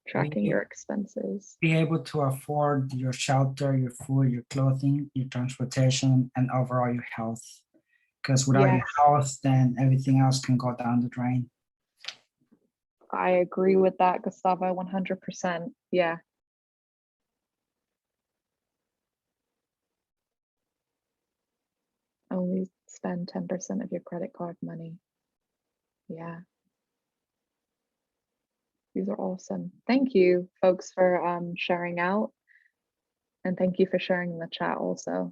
tracking your expenses. Be able to afford your shelter, your food, your clothing, your transportation, and overall your health. Because without your health, then everything else can go down the drain. I agree with that, Gustavo, 100%. Yeah. Only spend 10% of your credit card money. Yeah. These are awesome. Thank you, folks, for sharing out. And thank you for sharing in the chat also.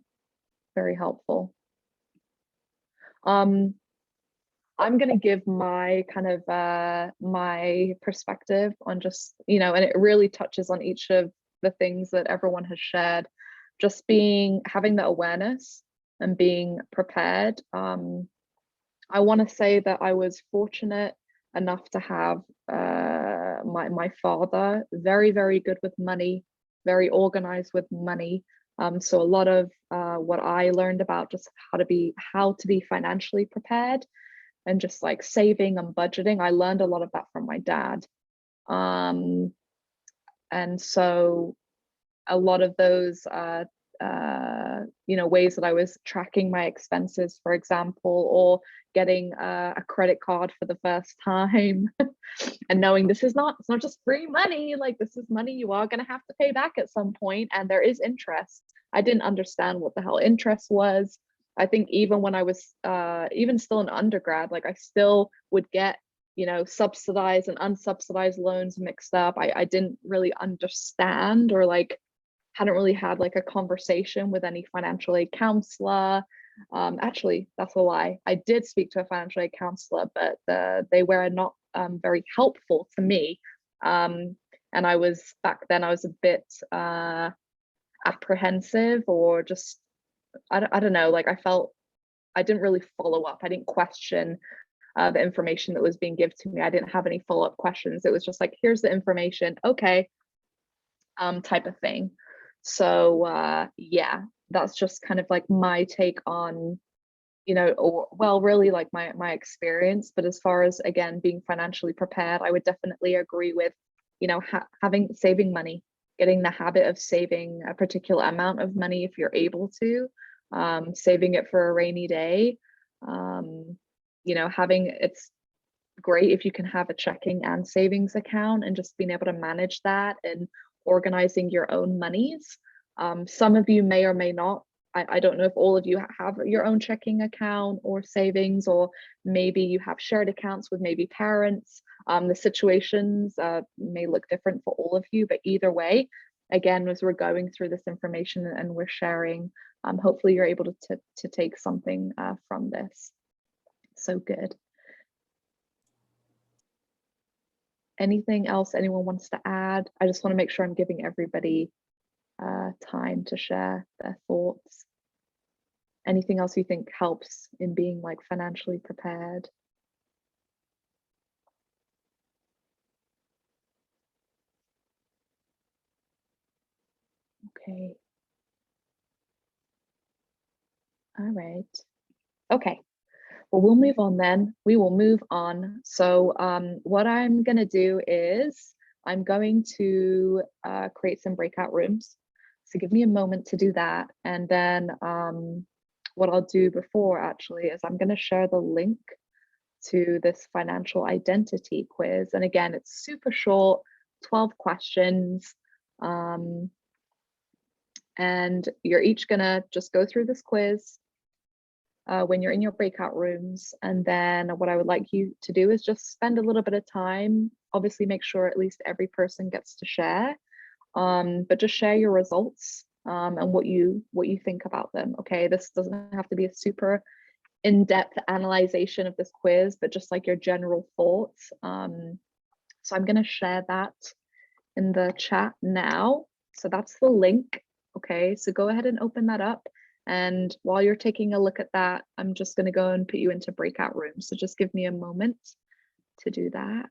Very helpful. I'm going to give my kind of my perspective on just, and it really touches on each of the things that everyone has shared. Just having the awareness and being prepared. I want to say that I was fortunate enough to have my father very, very good with money, very organized with money. So a lot of what I learned about just how to be financially prepared and just like saving and budgeting, I learned a lot of that from my dad. And so a lot of those ways that I was tracking my expenses, for example, or getting a credit card for the first time and knowing it's not just free money, like this is money you are going to have to pay back at some point, and there is interest. I didn't understand what the hell interest was. I think even when I was even still an undergrad, like I still would get subsidized and unsubsidized loans mixed up. I didn't really understand, or like hadn't really had like a conversation with any financial aid counselor. Actually, that's a lie. I did speak to a financial aid counselor, but they were not very helpful to me. And back then I was a bit apprehensive, or just, I don't know, like I felt I didn't really follow up. I didn't question the information that was being given to me. I didn't have any follow-up questions. It was just like, here's the information, okay, type of thing. So yeah, that's just kind of like my take on, really like my experience. But as far as, again, being financially prepared, I would definitely agree with, saving money, getting the habit of saving a particular amount of money if you're able to, saving it for a rainy day. It's great if you can have a checking and savings account, and just being able to manage that and organizing your own monies. Some of you may or may not. I don't know if all of you have your own checking account or savings, or maybe you have shared accounts with maybe parents. The situations may look different for all of you, but either way, again, as we're going through this information and we're sharing, hopefully you're able to take something from this. So good. Anything else anyone wants to add? I just want to make sure I'm giving everybody time to share their thoughts. Anything else you think helps in being like financially prepared? Okay. All right. Okay. Well, we'll move on then. We will move on. So what I'm going to do is I'm going to create some breakout rooms. So give me a moment to do that. And then what I'll do before actually is I'm going to share the link to this financial identity quiz. And again, it's super short, 12 questions. And you're each going to just go through this quiz when you're in your breakout rooms. And then what I would like you to do is just spend a little bit of time. Obviously, make sure at least every person gets to share, but just share your results and what you think about them. Okay, this doesn't have to be a super in-depth analyzation of this quiz, but just like your general thoughts. So I'm going to share that in the chat now. So that's the link. Okay, so go ahead and open that up. And while you're taking a look at that, I'm just going to go and put you into breakout rooms. So just give me a moment to do that.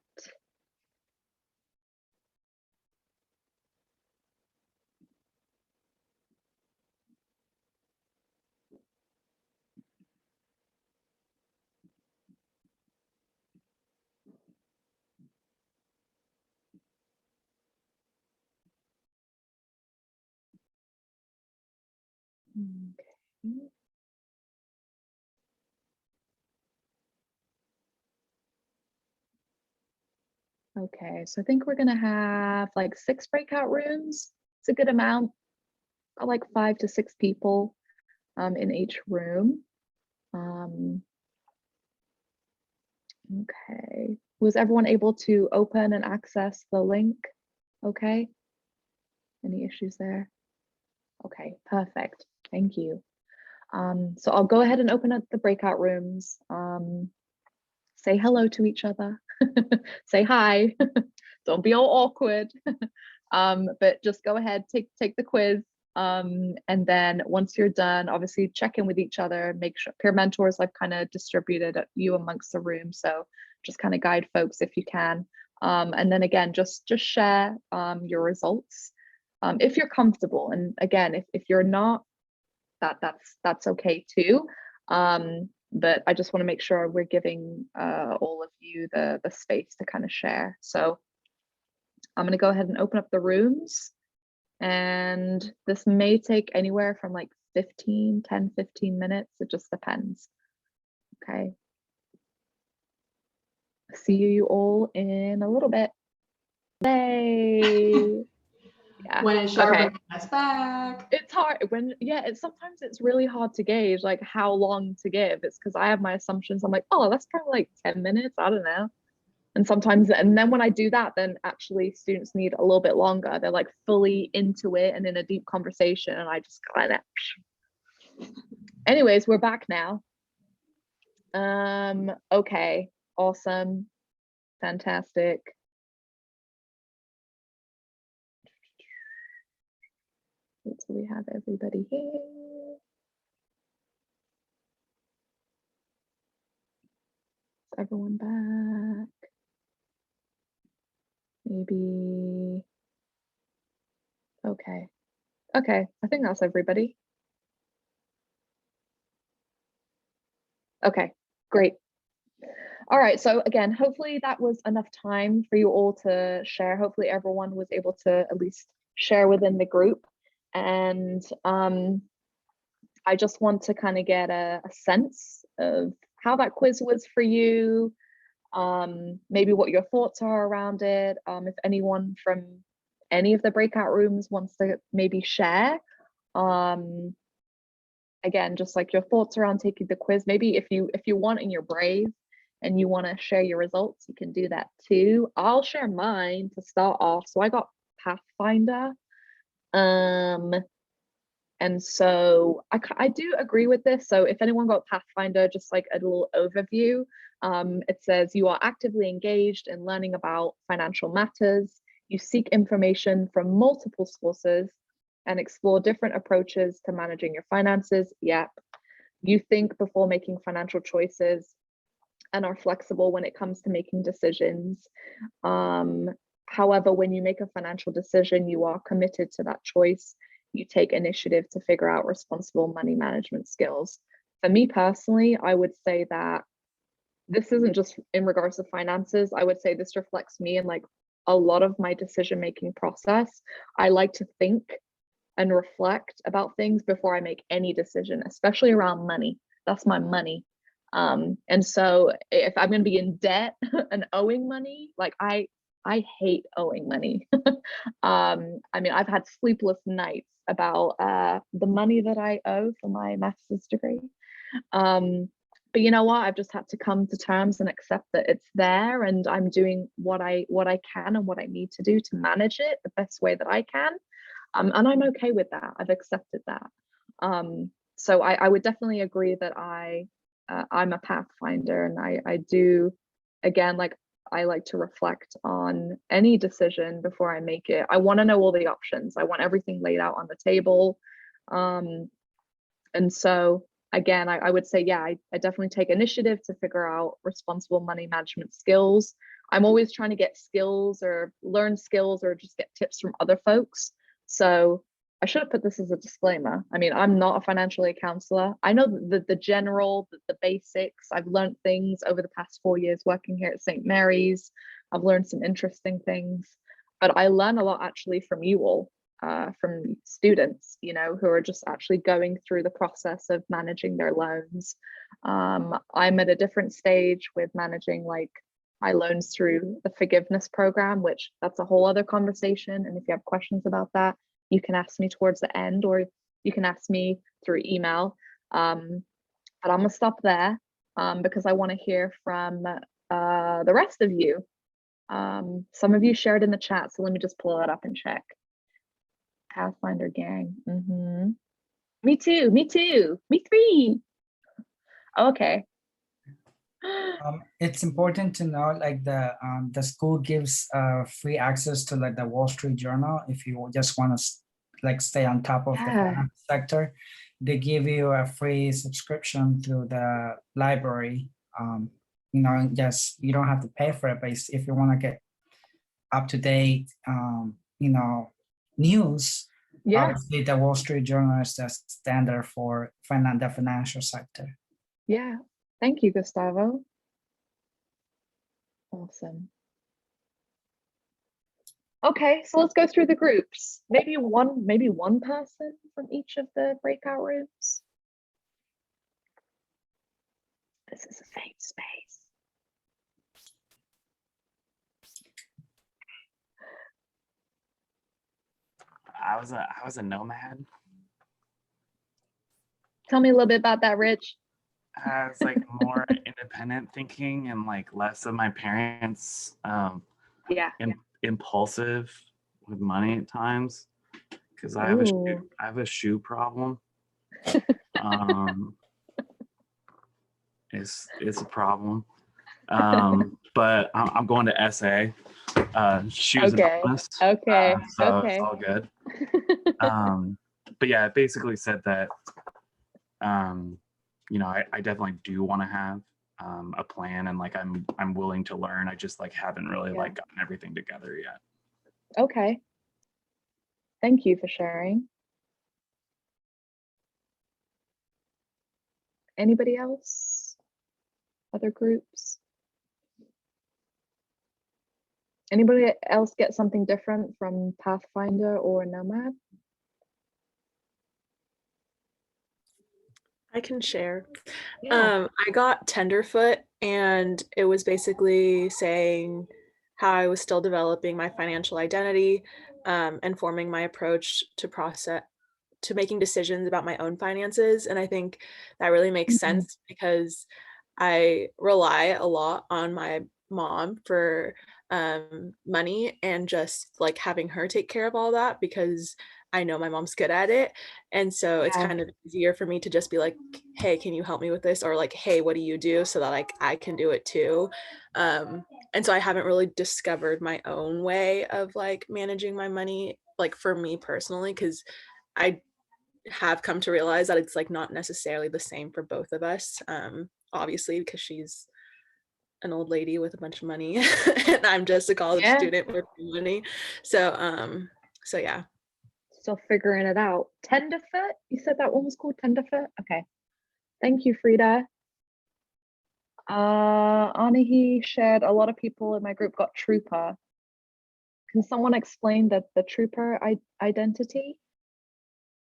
Okay, so I think we're gonna have like 6 breakout rooms. It's a good amount, like 5 to 6 people in each room. Okay, was everyone able to open and access the link? Okay, any issues there? Okay, perfect, thank you. So I'll go ahead and open up the breakout rooms. Say hello to each other. Say hi. Don't be all awkward. But just go ahead, take the quiz. And then once you're done, obviously check in with each other, make sure peer mentors I've kind of distributed you amongst the room. So just kind of guide folks if you can. And then again, just share your results if you're comfortable. And again, if you're not, that's okay too. But I just want to make sure we're giving all of you the space to kind of share. So I'm going to go ahead and open up the rooms, and this may take anywhere from like 10, 15 minutes. It just depends. Okay. See you all in a little bit. Yay. Yeah. When it's sharp, okay. Us back. It's hard when, yeah, sometimes it's really hard to gauge like how long to give. It's because I have my assumptions. I'm like, oh, that's probably like 10 minutes. I don't know. And sometimes, and then when I do that, then actually students need a little bit longer. They're like fully into it and in a deep conversation, and I just kind of. Anyways, we're back now. Okay, awesome, fantastic. So we have everybody here. Is everyone back? Maybe. Okay. Okay, I think that's everybody. Okay, great. All right, so again, hopefully that was enough time for you all to share. Hopefully everyone was able to at least share within the group. And I just want to kind of get a sense of how that quiz was for you, maybe what your thoughts are around it. If anyone from any of the breakout rooms wants to maybe share. Again, just like your thoughts around taking the quiz. Maybe if you want and you're brave and you want to share your results, you can do that too. I'll share mine to start off. So I got Pathfinder. And so I do agree with this. So if anyone got Pathfinder, just like a little overview, it says you are actively engaged in learning about financial matters. You seek information from multiple sources and explore different approaches to managing your finances. Yep. You think before making financial choices and are flexible when it comes to making decisions. However, when you make a financial decision, you are committed to that choice. You take initiative to figure out responsible money management skills. For me personally, I would say that this isn't just in regards to finances. I would say this reflects me in like a lot of my decision-making process. I like to think and reflect about things before I make any decision, especially around money. That's my money. And so if I'm going to be in debt and owing money, like I hate owing money. I mean, I've had sleepless nights about the money that I owe for my master's degree. But you know what? I've just had to come to terms and accept that it's there, and I'm doing what I can and what I need to do to manage it the best way that I can. And I'm okay with that. I've accepted that. So I would definitely agree that I'm a Pathfinder, and I do, again, like I like to reflect on any decision before I make it. I want to know all the options. I want everything laid out on the table. And so again, I would say, yeah, I definitely take initiative to figure out responsible money management skills. I'm always trying to get skills or learn skills or just get tips from other folks. So I should have put this as a disclaimer. I mean, I'm not a financial aid counselor. I know the general, the basics. I've learned things over the past 4 years working here at St. Mary's. I've learned some interesting things, but I learn a lot actually from you all. from students, you know, who are just actually going through the process of managing their loans. I'm at a different stage with managing like my loans through the forgiveness program, which that's a whole other conversation. And if you have questions about that, you can ask me towards the end, or you can ask me through email. But I'm gonna stop there because I want to hear from the rest of you. Some of you shared in the chat, so let me just pull it up and check. Pathfinder gang. Me too, me too, me three. Okay. It's important to know like the school gives free access to like the Wall Street Journal if you just want to like stay on top of the finance sector. They give you a free subscription through the library. You know, just you don't have to pay for it, but if you want to get up to date, you know, news. Yeah. Obviously, the Wall Street Journal is the standard for the financial sector. Yeah. Thank you, Gustavo. Awesome. Okay, so let's go through the groups. Maybe one person from each of the breakout rooms. This is a safe space. I was a nomad. Tell me a little bit about that, Rich. I was like more independent thinking and like less of my parents impulsive with money at times because I have a shoe problem. It's a problem. But I'm going to SA. Shoes and bonus. Okay. So it's all good. But yeah, it basically said that you know, I definitely do want to have a plan, and like I'm willing to learn. I just like haven't really like gotten everything together yet. Okay. Thank you for sharing. Anybody else? Other groups? Anybody else get something different from Pathfinder or Nomad? I can share. Yeah. I got Tenderfoot, and it was basically saying how I was still developing my financial identity and forming my approach to making decisions about my own finances. And I think that really makes sense because I rely a lot on my mom for money and just like having her take care of all that because I know my mom's good at it. And so it's kind of easier for me to just be like, hey, can you help me with this? Or like, hey, what do you do? So that like I can do it too. And so I haven't really discovered my own way of like managing my money, like for me personally, because I have come to realize that it's like not necessarily the same for both of us. Obviously, because she's an old lady with a bunch of money and I'm just a college student with money. So yeah. Still figuring it out. Tenderfoot? You said that one was called Tenderfoot? Okay. Thank you, Frida. Anahi shared a lot of people in my group got Trooper. Can someone explain the Trooper identity?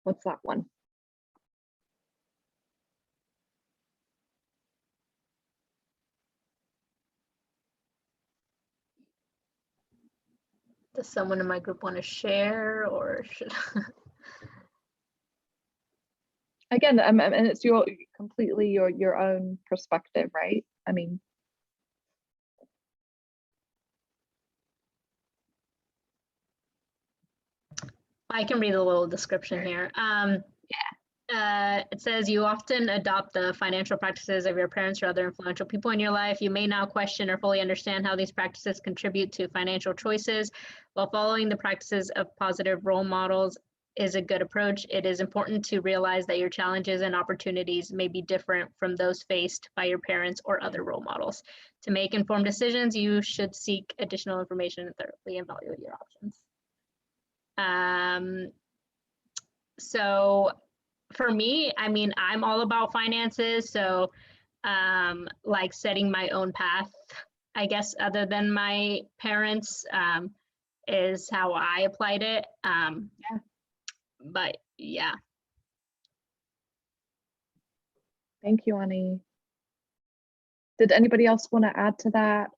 What's that one? Does someone in my group want to share, or should Again, and it's completely your own perspective, right? I mean, I can read a little description here. It says you often adopt the financial practices of your parents or other influential people in your life. You may now question or fully understand how these practices contribute to financial choices. While following the practices of positive role models is a good approach, it is important to realize that your challenges and opportunities may be different from those faced by your parents or other role models. To make informed decisions, you should seek additional information and thoroughly evaluate your options. So for me, I mean, I'm all about finances. So like setting my own path, I guess, other than my parents. is how I applied it. Yeah. But yeah. Thank you, Annie. Did anybody else want to add to that?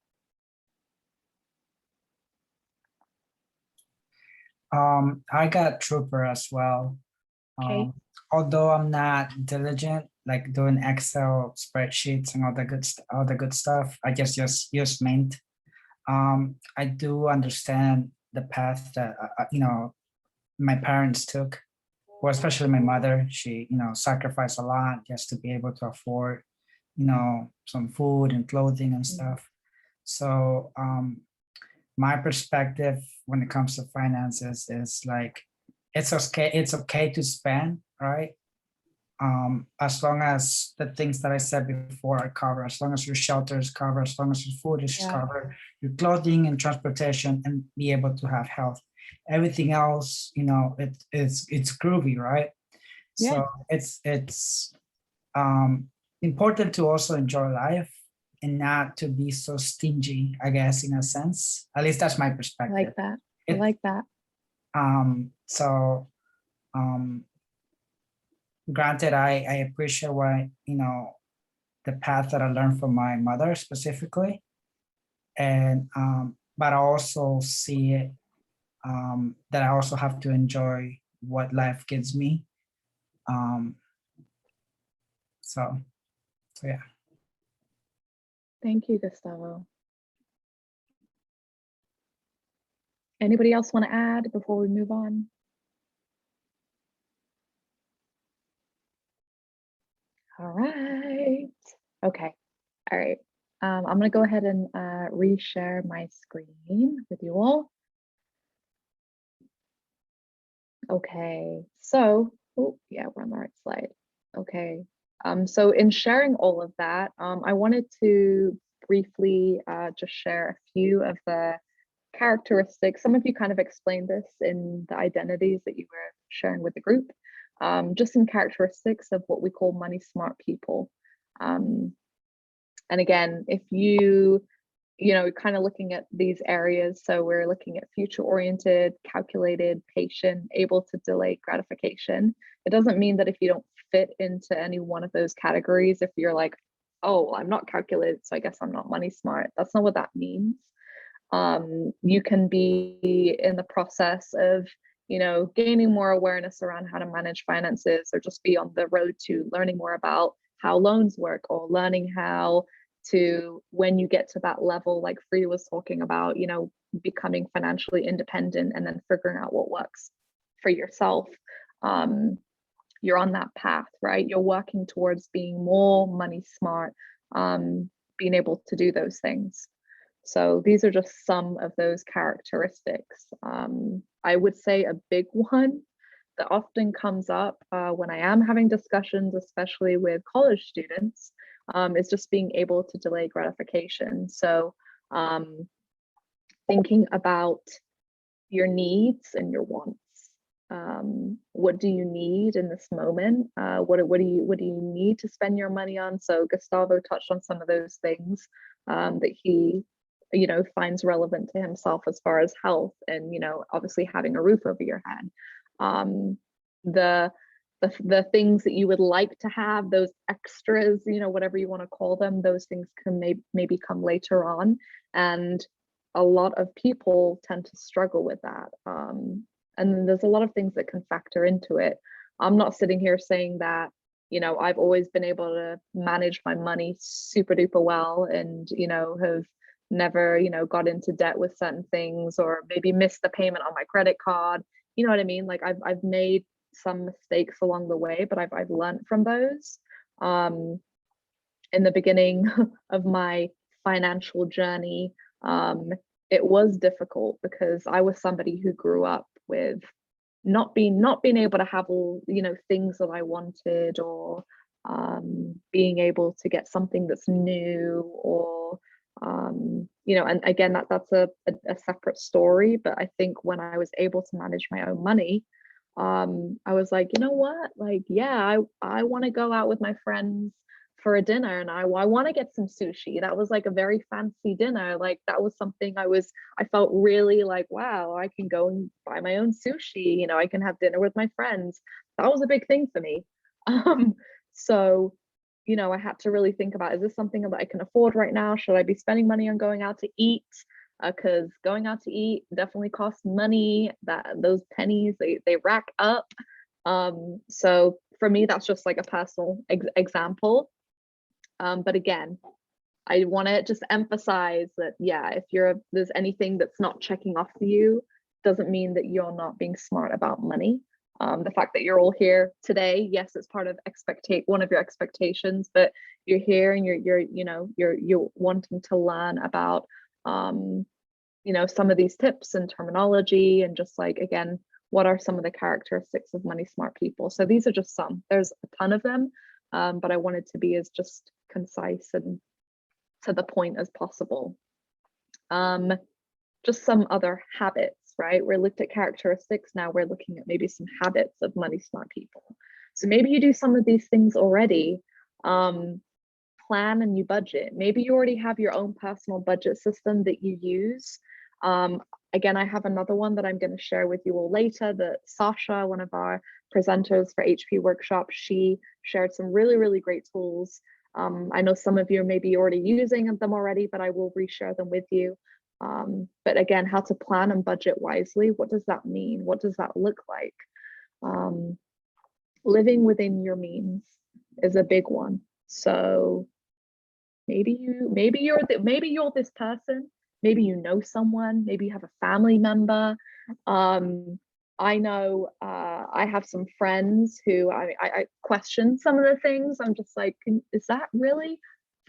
I got Trooper as well. Okay. Although I'm not diligent, like doing Excel spreadsheets and all the good stuff, I just use Mint. I do understand the path that my parents took, or especially my mother. She sacrificed a lot just to be able to afford some food and clothing and stuff. So my perspective when it comes to finances is like it's okay to spend, right? As long as the things that I said before are covered, as long as your shelter is covered, as long as your food is Yeah. covered, your clothing and transportation, and be able to have health. Everything else, it's groovy, right? Yeah. So it's important to also enjoy life and not to be so stingy, I guess, in a sense. At least that's my I perspective. like that. I like that. So granted, I appreciate what the path that I learned from my mother specifically, and but I also see it that I also have to enjoy what life gives me. So yeah. Thank you, Gustavo. Anybody else want to add before we move on? All right. Okay. All right. I'm going to go ahead and reshare my screen with you all. Okay. So, oh, yeah, we're on the right slide. Okay. So in sharing all of that, I wanted to briefly just share a few of the characteristics. Some of you kind of explained this in the identities that you were sharing with the group. Just some characteristics of what we call money smart people. And again, if you kind of looking at these areas, so we're looking at future oriented, calculated, patient, able to delay gratification. It doesn't mean that if you don't fit into any one of those categories, if you're like, oh, I'm not calculated, so I guess I'm not money smart. That's not what that means. You can be in the process of gaining more awareness around how to manage finances, or just be on the road to learning more about how loans work, or learning how to, when you get to that level like Frida was talking about, becoming financially independent and then figuring out what works for yourself. You're on that path, right? You're working towards being more money smart, being able to do those things. So these are just some of those characteristics. I would say a big one that often comes up when I am having discussions, especially with college students, is just being able to delay gratification. So thinking about your needs and your wants. What do you need in this moment? What do you need to spend your money on? So Gustavo touched on some of those things that he finds relevant to himself as far as health and obviously having a roof over your head. The things that you would like to have, those extras, whatever you want to call them, those things can maybe come later on, and a lot of people tend to struggle with that. And there's a lot of things that can factor into it. I'm not sitting here saying that I've always been able to manage my money super duper well, and have never got into debt with certain things, or maybe missed the payment on my credit card. You know what I mean? Like I've made some mistakes along the way, but I've learned from those. In the beginning of my financial journey, it was difficult because I was somebody who grew up with not being able to have all things that I wanted, or being able to get something that's new, or and again that's a separate story. But I think when I was able to manage my own money, I was like, you know what, like, yeah, I want to go out with my friends for a dinner and I want to get some sushi. That was like a very fancy dinner. Like that was something I felt really like, wow, I can go and buy my own sushi. You know, I can have dinner with my friends. That was a big thing for me. So, you know, I had to really think about, is this something that I can afford right now? Should I be spending money on going out to eat? Because going out to eat definitely costs money. That those pennies, they rack up. So for me, that's just like a personal example. But again, I want to just emphasize that, yeah, if there's anything that's not checking off for you, doesn't mean that you're not being smart about money. The fact that you're all here today, yes, it's part of one of your expectations, but you're here and you're wanting to learn about you know, some of these tips and terminology, and just like, again, what are some of the characteristics of money smart people? So these are just some. There's a ton of them, but I wanted to be as just concise and to the point as possible. Just some other habits, right? We're looked at characteristics, now we're looking at maybe some habits of money smart people. So maybe you do some of these things already. Plan and you budget. Maybe you already have your own personal budget system that you use. Again, I have another one that I'm going to share with you all later, that Sasha, one of our presenters for HP Workshop, she shared some really, really great tools. I know some of you are maybe already using them already, but I will reshare them with you. But again, how to plan and budget wisely. What does that mean? What does that look like? Living within your means is a big one. So maybe you're this person, maybe you know someone, maybe you have a family member. I know I have some friends who I question some of the things. I'm just like, is that really,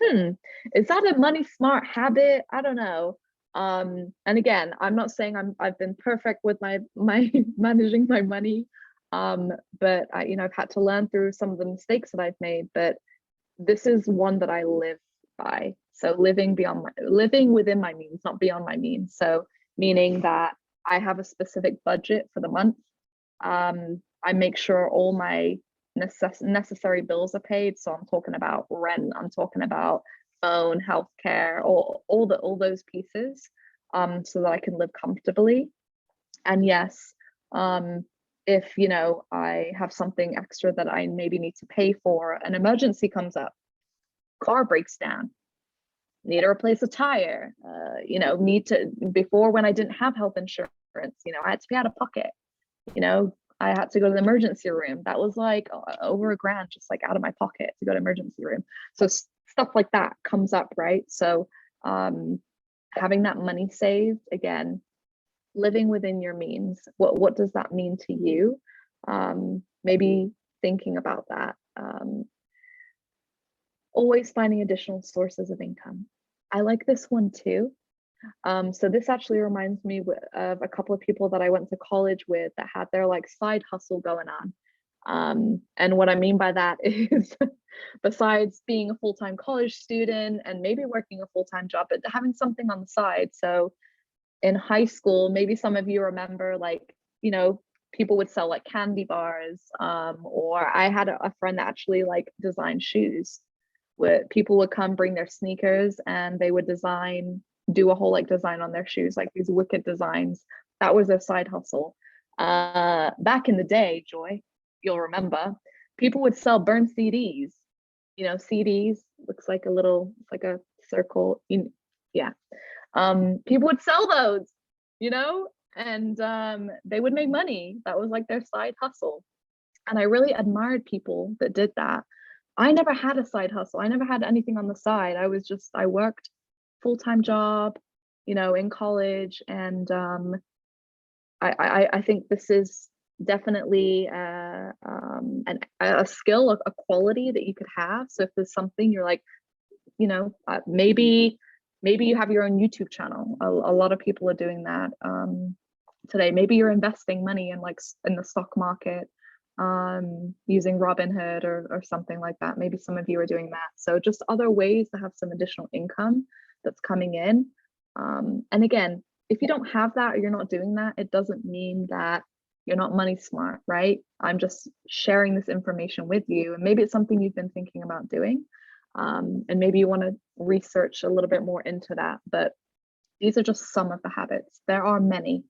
is that a money smart habit? I don't know. And again, I'm not saying I've been perfect with my managing my money, but I've had to learn through some of the mistakes that I've made, but this is one that I live by. So living within my means, not beyond my means. So meaning that I have a specific budget for the month. I make sure all my necessary bills are paid. So I'm talking about rent, I'm talking about phone, healthcare, all those pieces, so that I can live comfortably. And yes, if I have something extra that I maybe need to pay for, an emergency comes up, car breaks down, need to replace a tire, before, when I didn't have health insurance, I had to pay out of pocket, I had to go to the emergency room. That was like over $1,000 just like out of my pocket to go to emergency room. So stuff like that comes up, right? So having that money saved, again, living within your means. What does that mean to you? Maybe thinking about that. Always finding additional sources of income. I like this one too. So this actually reminds me of a couple of people that I went to college with that had their like side hustle going on. And what I mean by that is, besides being a full-time college student and maybe working a full-time job, but having something on the side. So in high school, maybe some of you remember, like, people would sell like candy bars, or I had a friend that actually like designed shoes, where people would come bring their sneakers and they would do a whole like design on their shoes, like these wicked designs. That was their side hustle. Back in the day, Joy, you'll remember, people would sell burned CDs. CDs looks like it's like a circle. Yeah. People would sell those, and they would make money. That was like their side hustle. And I really admired people that did that. I never had a side hustle. I never had anything on the side. I worked full-time job, in college. And I think this is definitely a skill, a quality that you could have. So if there's something you're like, maybe you have your own YouTube channel. A lot of people are doing that today. Maybe you're investing money in the stock market, using Robinhood or something like that. Maybe some of you are doing that. So just other ways to have some additional income that's coming in. And again, if you don't have that or you're not doing that, it doesn't mean that you're not money smart, right? I'm just sharing this information with you, and maybe it's something you've been thinking about doing. And maybe you want to research a little bit more into that, but these are just some of the habits. There are many,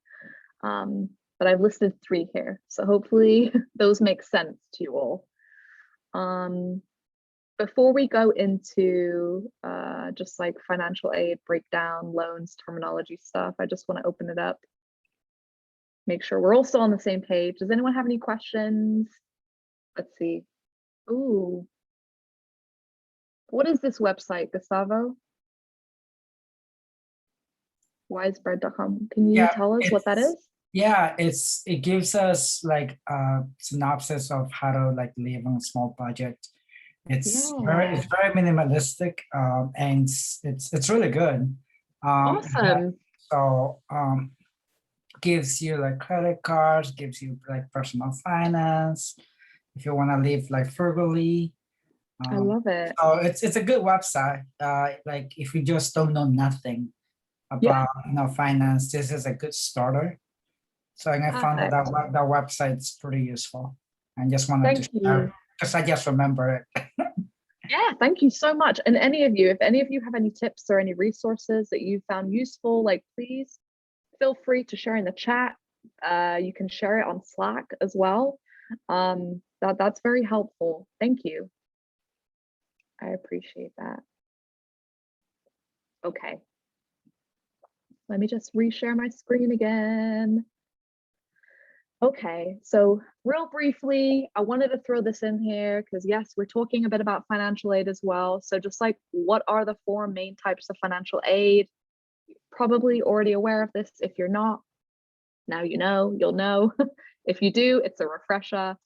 but I've listed 3 here. So hopefully those make sense to you all. Before we go into just like financial aid, breakdown, loans, terminology stuff, I just want to open it up. Make sure we're all still on the same page. Does anyone have any questions? Let's see. Ooh. What is this website, Gustavo? Wisebread.com. Can you tell us what that is? Yeah, it gives us like a synopsis of how to like live on a small budget. It's very minimalistic, and it's really good. Awesome. So gives you like credit cards, gives you like personal finance if you want to live like frugally. I love it. So it's a good website. Like if you just don't know nothing about finance, this is a good starter. So I found that that website's pretty useful. I just wanted to share because I just remember it. Yeah, thank you so much. And if any of you have any tips or any resources that you found useful, like please feel free to share in the chat. You can share it on Slack as well. That's very helpful. Thank you. I appreciate that. Okay. Let me just reshare my screen again. Okay, so real briefly, I wanted to throw this in here because yes, we're talking a bit about financial aid as well. So just like, what are the 4 main types of financial aid? You're probably already aware of this. If you're not, now you know, you'll know. If you do, it's a refresher.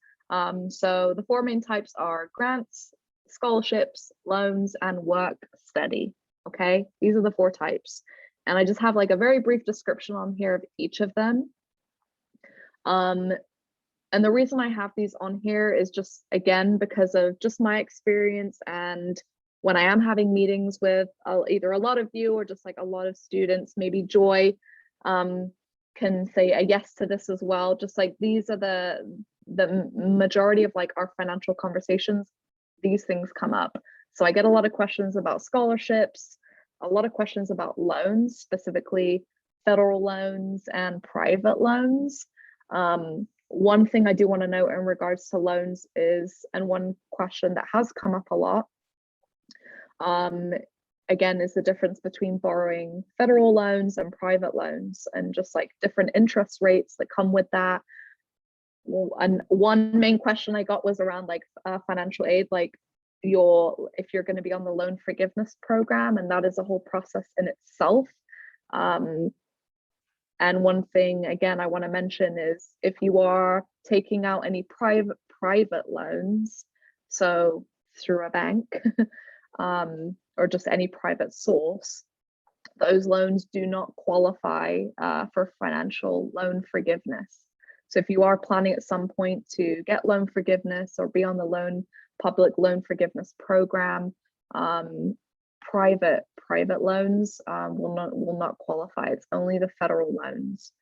So the 4 main types are grants, scholarships, loans, and work study. Okay, these are the 4 types. And I just have like a very brief description on here of each of them. And the reason I have these on here is just, again, because of just my experience, and when I am having meetings with either a lot of you or just like a lot of students, maybe Joy can say a yes to this as well. Just like these are the majority of like our financial conversations, these things come up. So I get a lot of questions about scholarships, a lot of questions about loans, specifically federal loans and private loans. One thing I do want to note in regards to loans is, and one question that has come up a lot, again, is the difference between borrowing federal loans and private loans, and just like different interest rates that come with that. Well, and one main question I got was around like financial aid, like if you're going to be on the loan forgiveness program, and that is a whole process in itself. And one thing, again, I want to mention is if you are taking out any private loans, so through a bank or just any private source, those loans do not qualify for financial loan forgiveness. So if you are planning at some point to get loan forgiveness or be on the public loan forgiveness program, private loans will not qualify. It's only the federal loans.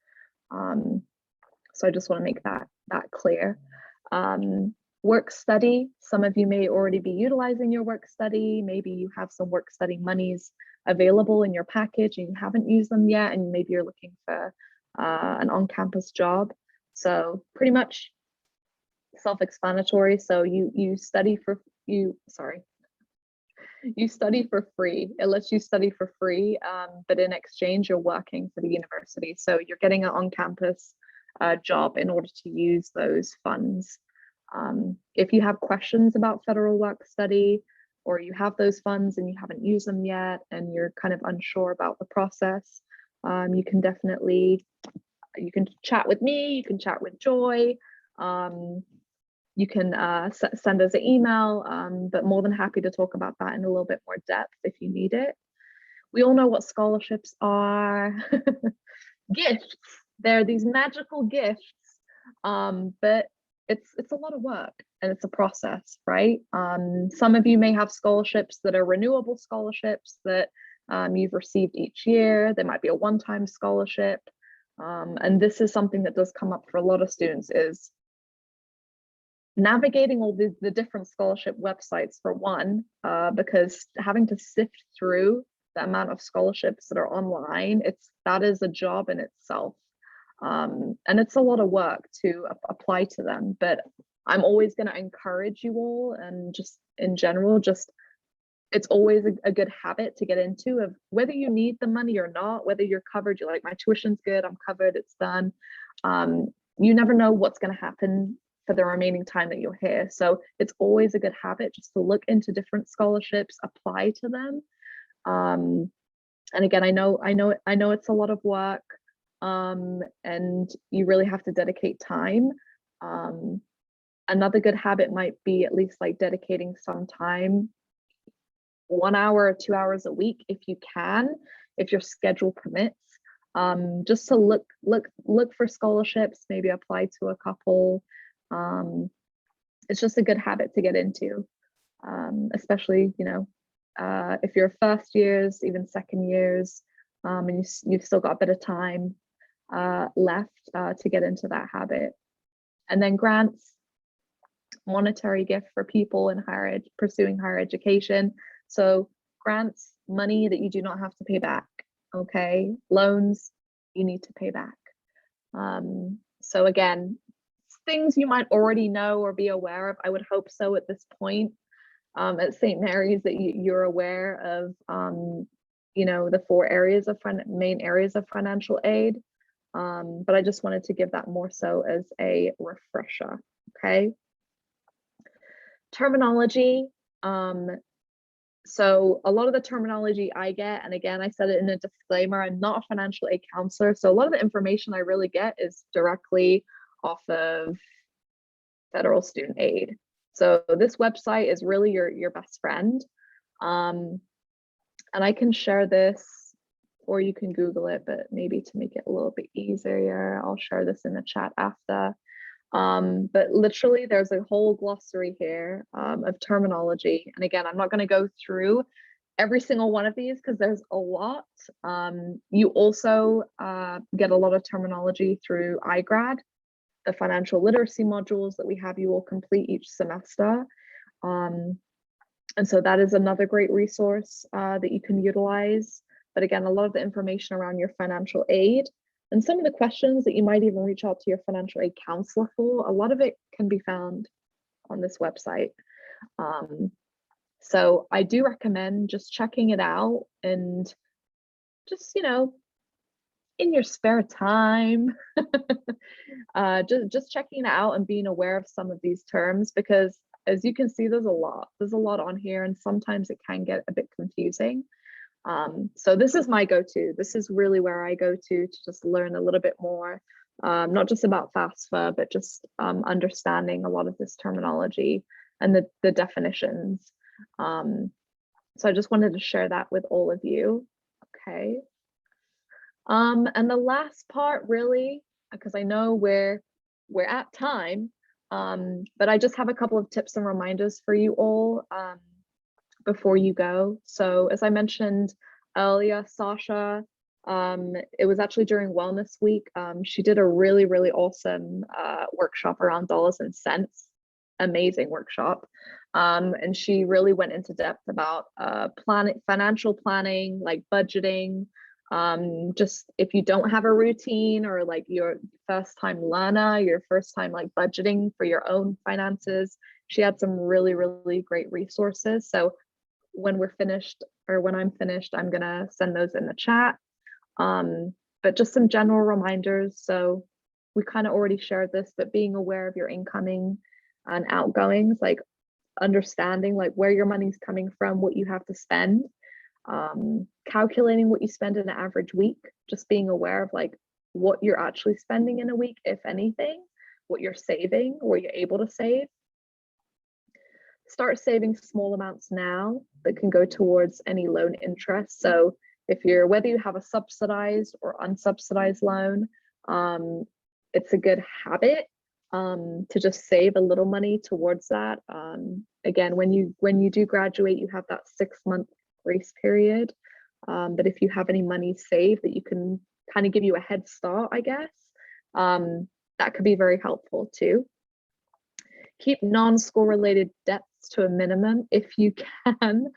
So I just want to make that clear. Work study, some of you may already be utilizing your work study. Maybe you have some work study monies available in your package and you haven't used them yet, and maybe you're looking for an on-campus job. So pretty much self-explanatory. So you study for free. It lets you study for free, but in exchange, you're working for the university. So you're getting an on-campus job in order to use those funds. If you have questions about federal work study, or you have those funds and you haven't used them yet, and you're kind of unsure about the process, you can chat with me, you can chat with Joy. You can send us an email, but more than happy to talk about that in a little bit more depth if you need it. We all know what scholarships are. Gifts. They're these magical gifts, but it's a lot of work and it's a process, right? Some of you may have scholarships that are renewable scholarships that you've received each year. There might be a one-time scholarship. And this is something that does come up for a lot of students, is navigating all the different scholarship websites for one, because having to sift through the amount of scholarships that are online, that is a job in itself. And it's a lot of work to apply to them, but I'm always going to encourage you all, and just in general, it's always a good habit to get into, of whether you need the money or not, whether you're covered, you're like, my tuition's good, I'm covered, it's done. You never know what's going to happen for the remaining time that you're here. So it's always a good habit just to look into different scholarships, apply to them. And again, I know it's a lot of work, and you really have to dedicate time. Another good habit might be at least like dedicating some time, 1 hour or 2 hours a week, if you can, if your schedule permits, just to look for scholarships, maybe apply to a couple. It's just a good habit to get into, especially, you know, if you're first years, even second years, and you've still got a bit of time left to get into that habit. And then grants, monetary gift for people in pursuing higher education. So grants, money that you do not have to pay back. Okay, loans you need to pay back. So again, things you might already know or be aware of. I would hope so at this point at St. Mary's, that you're aware of you know, the 4 areas of main areas of financial aid. But I just wanted to give that more so as a refresher. Okay. Terminology. So a lot of the terminology I get, and again, I said it in a disclaimer, I'm not a financial aid counselor. So a lot of the information I really get is directly off of federal student aid. So this website is really your best friend. And I can share this, or you can Google it, but maybe to make it a little bit easier, I'll share this in the chat after. But literally there's a whole glossary here of terminology. And again, I'm not going to go through every single one of these because there's a lot. You also get a lot of terminology through iGrad, the financial literacy modules that we have you all complete each semester. And so that is another great resource that you can utilize. But again, a lot of the information around your financial aid and some of the questions that you might even reach out to your financial aid counselor for, a lot of it can be found on this website. So I do recommend just checking it out, and just, you know, in your spare time, just checking it out and being aware of some of these terms, because as you can see, there's a lot on here, and sometimes it can get a bit confusing. So this is my go-to. This is really where I go to just learn a little bit more, not just about FAFSA, but just understanding a lot of this terminology and the definitions. So I just wanted to share that with all of you. Okay. And the last part, really, because I know we're at time, but I just have a couple of tips and reminders for you all before you go. So as I mentioned earlier, Sasha, it was actually during Wellness Week. She did a really, really awesome workshop around dollars and cents. Amazing workshop. And she really went into depth about financial planning, like budgeting. Just if you don't have a routine, or like your first time learner, your first time like budgeting for your own finances, she had some really, really great resources. So when we're finished, or when I'm finished, I'm gonna send those in the chat. But just some general reminders. So we kind of already shared this, but being aware of your incoming and outgoings, like understanding like where your money's coming from, what you have to spend, calculating what you spend in an average week, just being aware of like what you're actually spending in a week, if anything, what you're saving or you're able to save. Start saving small amounts now that can go towards any loan interest. So whether you have a subsidized or unsubsidized loan, it's a good habit to just save a little money towards that. Again, when you do graduate, you have that 6-month grace period. But if you have any money saved that you can kind of give you a head start, I guess, that could be very helpful too. keep non-school related debts to a minimum if you can.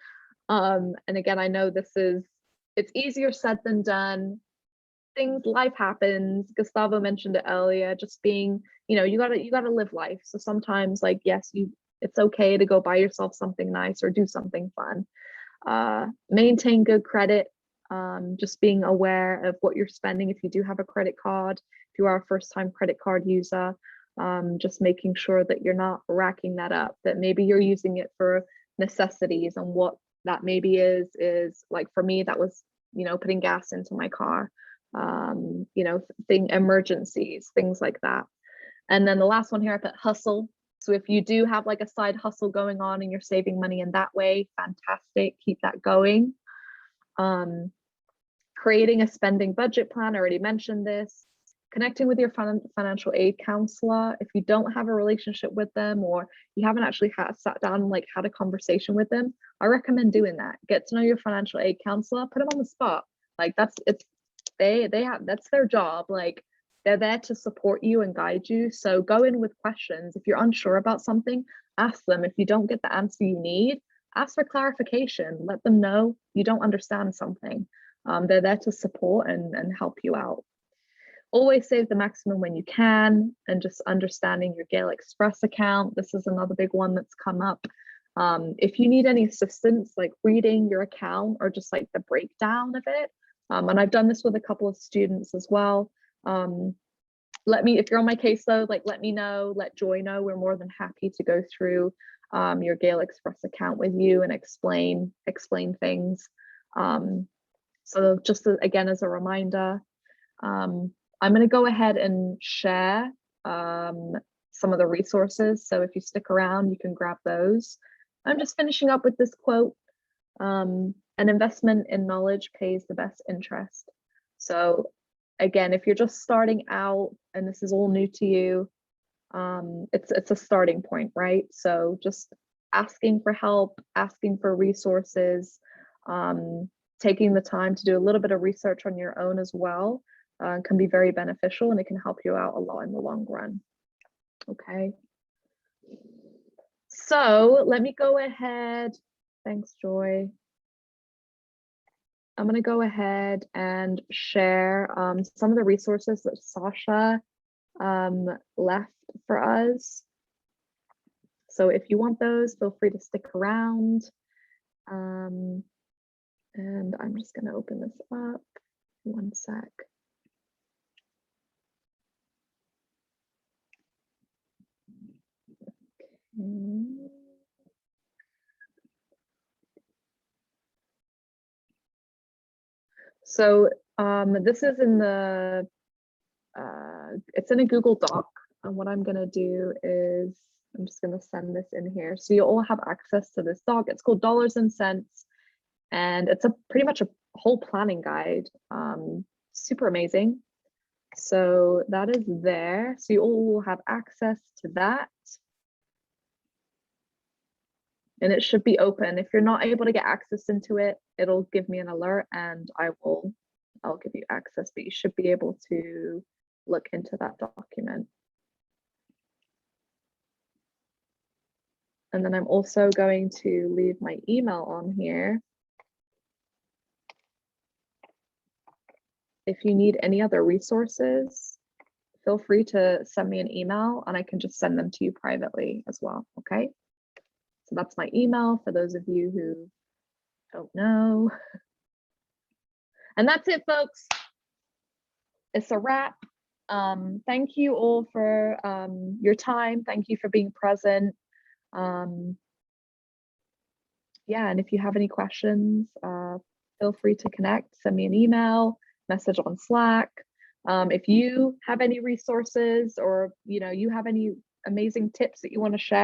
And again, I know it's easier said than done. Life happens. Gustavo mentioned it earlier, just being, you gotta live life. So sometimes, like, yes, it's okay to go buy yourself something nice or do something fun. Maintain good credit. Just being aware of what you're spending if you do have a credit card, if you are a first-time credit card user, just making sure that you're not racking that up, that maybe you're using it for necessities, and what that maybe is like for me, that was, putting gas into my car, emergencies, things like that. And then the last one here, I put hustle. So if you do have like a side hustle going on and you're saving money in that way, fantastic, keep that going. Creating a spending budget plan, I already mentioned this. Connecting with your financial aid counselor. If you don't have a relationship with them, or you haven't actually sat down and like had a conversation with them, I recommend doing that. Get to know your financial aid counselor, put them on the spot. Like that's their job. Like, they're there to support you and guide you. So go in with questions. If you're unsure about something, ask them. If you don't get the answer you need, ask for clarification. Let them know you don't understand something. They're there to support and help you out. Always save the maximum when you can, and just understanding your Gale Express account. This is another big one that's come up. If you need any assistance, like reading your account or just like the breakdown of it, and I've done this with a couple of students as well. If you're on my case though, like let me know, let Joy know. We're more than happy to go through your Gale Express account with you and explain things. So just again, as a reminder, I'm going to go ahead and share some of the resources. So if you stick around, you can grab those. I'm just finishing up with this quote. An investment in knowledge pays the best interest. So again, if you're just starting out and this is all new to you, it's a starting point, right? So just asking for help, asking for resources, taking the time to do a little bit of research on your own as well, can be very beneficial, and it can help you out a lot in the long run. Okay. So let me go ahead. Thanks, Joy. I'm going to go ahead and share some of the resources that Sasha left for us. So if you want those, feel free to stick around. And I'm just going to open this up. One sec. Okay. So this is in the, it's in a Google Doc. And what I'm going to do is I'm just going to send this in here. So you all have access to this doc. It's called Dollars and Cents. And it's pretty much a whole planning guide. Super amazing. So that is there. So you all will have access to that. And it should be open. If you're not able to get access into it, it'll give me an alert and I'll give you access, but you should be able to look into that document. And then I'm also going to leave my email on here. If you need any other resources, feel free to send me an email and I can just send them to you privately as well, okay? So that's my email for those of you who don't know. And that's it, folks. It's a wrap. Thank you all for your time. Thank you for being present. Yeah, and if you have any questions, feel free to connect, send me an email, message on Slack. If you have any resources or you have any amazing tips that you want to share,